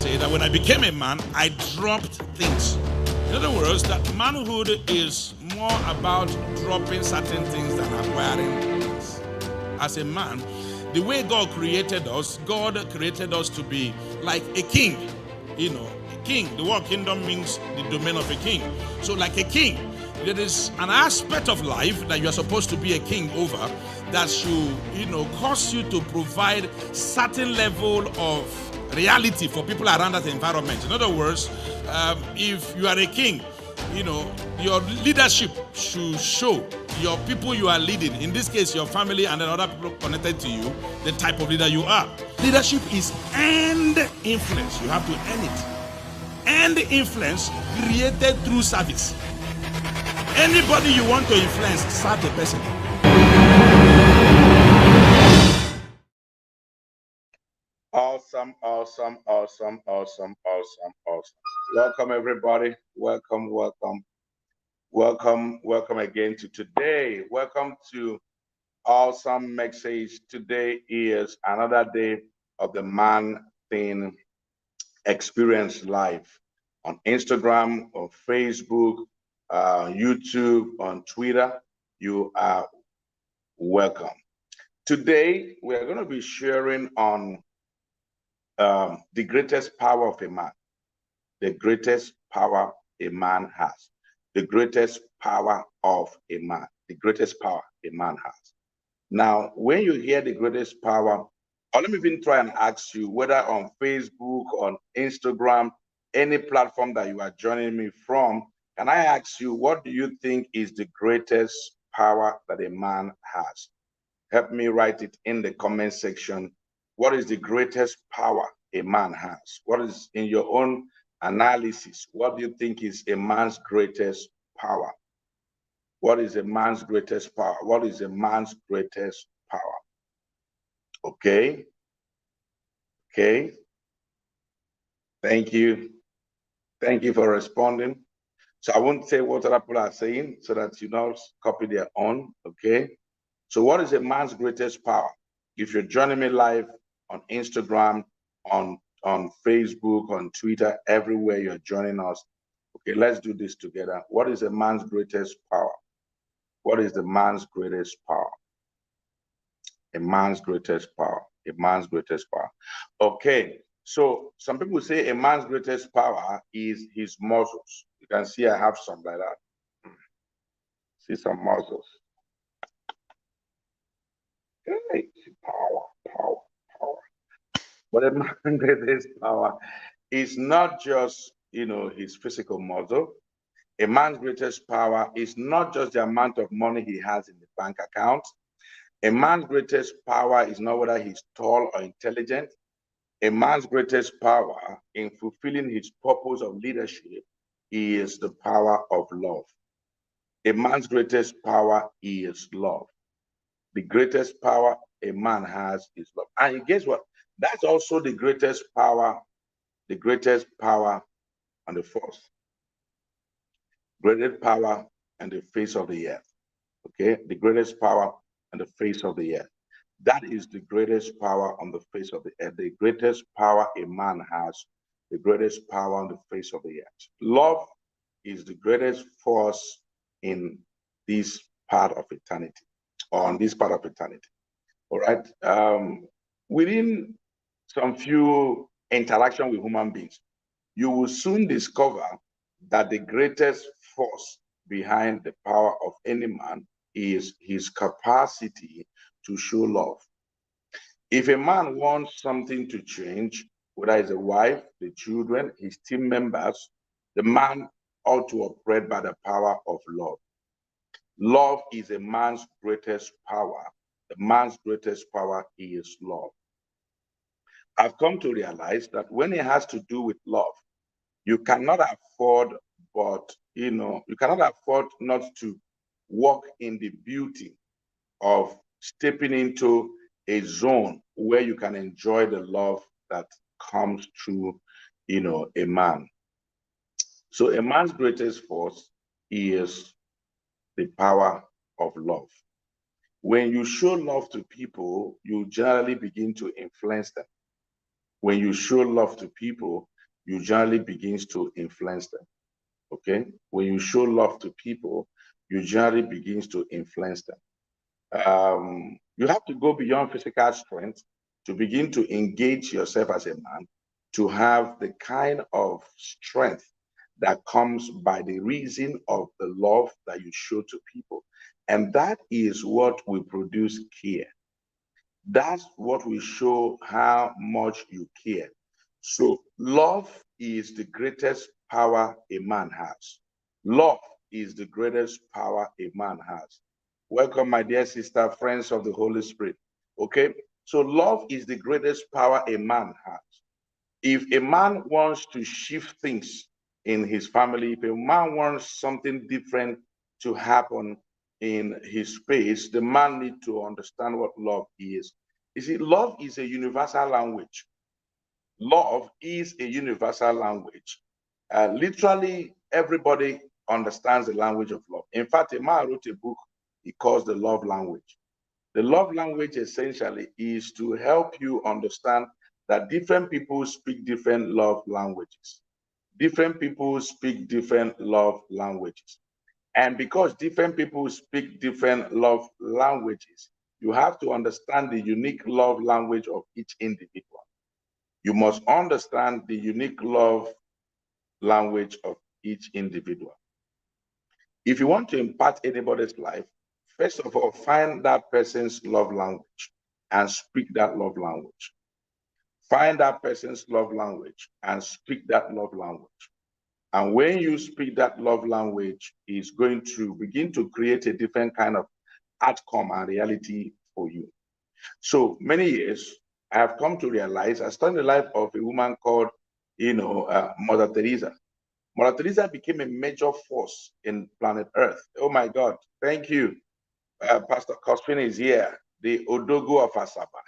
say that when I became a man, I dropped things. In other words, that manhood is more about dropping certain things than acquiring things. As a man, the way God created us to be like a king. A king. The word kingdom means the domain of a king. So like a king, there is an aspect of life that you are supposed to be a king over that should, cause you to provide certain level of reality for people around that environment. In other words, if you are a king, your leadership should show your people you are leading, in this case your family and then other people connected to you, the type of leader you are. Leadership is earned influence. You have to earn it. Earned influence created through service. Anybody you want to influence, serve the person. Awesome, awesome, awesome, awesome, awesome, awesome. Welcome, everybody. Welcome, welcome, welcome, welcome again to today. Welcome to Awesome Message. Today is another day of the Man Thing Experience Live on Instagram, on Facebook, YouTube, on Twitter. You are welcome. Today, we are going to be sharing on the greatest power of a man, the greatest power a man has, the greatest power of a man, the greatest power a man has. Now, when you hear the greatest power, or let me even try and ask you whether on Facebook, on Instagram, any platform that you are joining me from, can I ask you, what do you think is the greatest power that a man has? Help me write it in the comment section. What is the greatest power a man has? What is, in your own analysis, what do you think is a man's greatest power? What is a man's greatest power? What is a man's greatest power? Okay. Okay. Thank you. Thank you for responding. So I won't say what other people are saying so that you don't copy their own. Okay. So what is a man's greatest power? If you're joining me live on Instagram, on Facebook, on Twitter, everywhere you're joining us. Okay, let's do this together. What is a man's greatest power? What is the man's greatest power? A man's greatest power. A man's greatest power. Okay, so some people say a man's greatest power is his muscles. You can see I have some like that. See some muscles. Okay, power, power, power. But a man's greatest power is not just, his physical muscle. A man's greatest power is not just the amount of money he has in the bank account. A man's greatest power is not whether he's tall or intelligent. A man's greatest power in fulfilling his purpose of leadership is the power of love. A man's greatest power is love. The greatest power a man has is love. And guess what? That's also the greatest power on the force. Greatest power on the face of the earth. Okay? The greatest power on the face of the earth. That is the greatest power on the face of the earth. The greatest power a man has, the greatest power on the face of the earth. Love is the greatest force in this part of eternity, or on this part of eternity. All right. Within some few interaction with human beings, you will soon discover that the greatest force behind the power of any man is his capacity to show love. If a man wants something to change, whether it's a wife, the children, his team members, the man ought to operate by the power of love. Love is a man's greatest power. The man's greatest power is love. I've come to realize that when it has to do with love, you cannot afford you cannot afford not to walk in the beauty of stepping into a zone where you can enjoy the love that comes through, a man. So a man's greatest force is the power of love. When you show love to people, you generally begin to influence them. When you show love to people, you generally begins to influence them. Okay, when you show love to people, you generally begins to influence them. You have to go beyond physical strength to begin to engage yourself as a man, to have the kind of strength that comes by the reason of the love that you show to people. And that is what will produce care. That's what will show how much you care. So, love is the greatest power a man has. Love is the greatest power a man has. Welcome, my dear sister, friends of the Holy Spirit. Okay, so love is the greatest power a man has. If a man wants to shift things in his family, if a man wants something different to happen in his space, the man needs to understand what love is. You see, love is a universal language. Love is a universal language. Literally, everybody understands the language of love. In fact, a man wrote a book he calls the love language. The love language essentially is to help you understand that different people speak different love languages. Different people speak different love languages. And because different people speak different love languages, you have to understand the unique love language of each individual. You must understand the unique love language of each individual. If you want to impact anybody's life, first of all, find that person's love language and speak that love language. Find that person's love language and speak that love language. And when you speak that love language, it's going to begin to create a different kind of outcome and reality for you. So many years, I have come to realize, I studied the life of a woman called, Mother Teresa. Mother Teresa became a major force in planet Earth. Oh my God, thank you. Pastor Cospin is here, the Odogo of Asaba.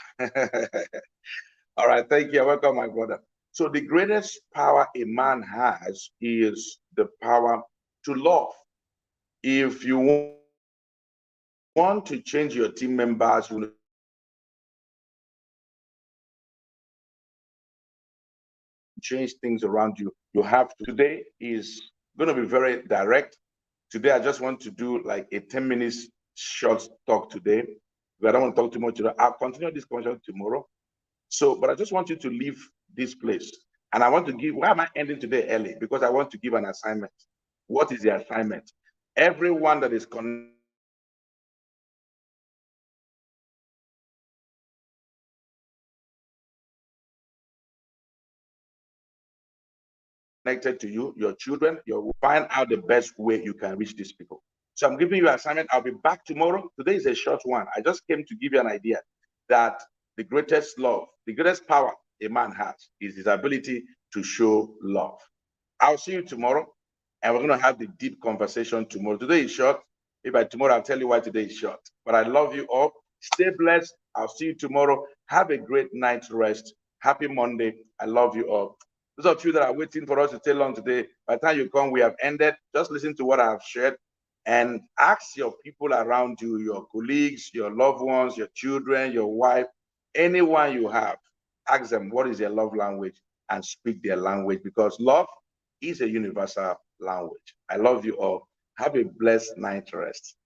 All right, thank you. Welcome, my brother. So the greatest power a man has is the power to love. If you want to change your team members, you change things around you, you have to. Today is going to be very direct. Today, I just want to do like a 10 minutes short talk today. But I don't want to talk too much today. I'll continue this conversation tomorrow. So, but I just want you to leave this place. And I want to give, why am I ending today early? Because I want to give an assignment. What is the assignment? Everyone that is connected to you, your children, you'll find out the best way you can reach these people. So I'm giving you an assignment. I'll be back tomorrow. Today is a short one. I just came to give you an idea that the greatest love, the greatest power a man has is his ability to show love. I'll see you tomorrow, and we're going to have the deep conversation tomorrow. Today is short. Maybe by tomorrow, I'll tell you why today is short. But I love you all. Stay blessed. I'll see you tomorrow. Have a great night's rest. Happy Monday. I love you all. Those of you that are waiting for us to stay long today, by the time you come, we have ended. Just listen to what I have shared and ask your people around you, your colleagues, your loved ones, your children, your wife, anyone you have. Ask them what is their love language and speak their language, because love is a universal language. I love you all. Have a blessed night rest.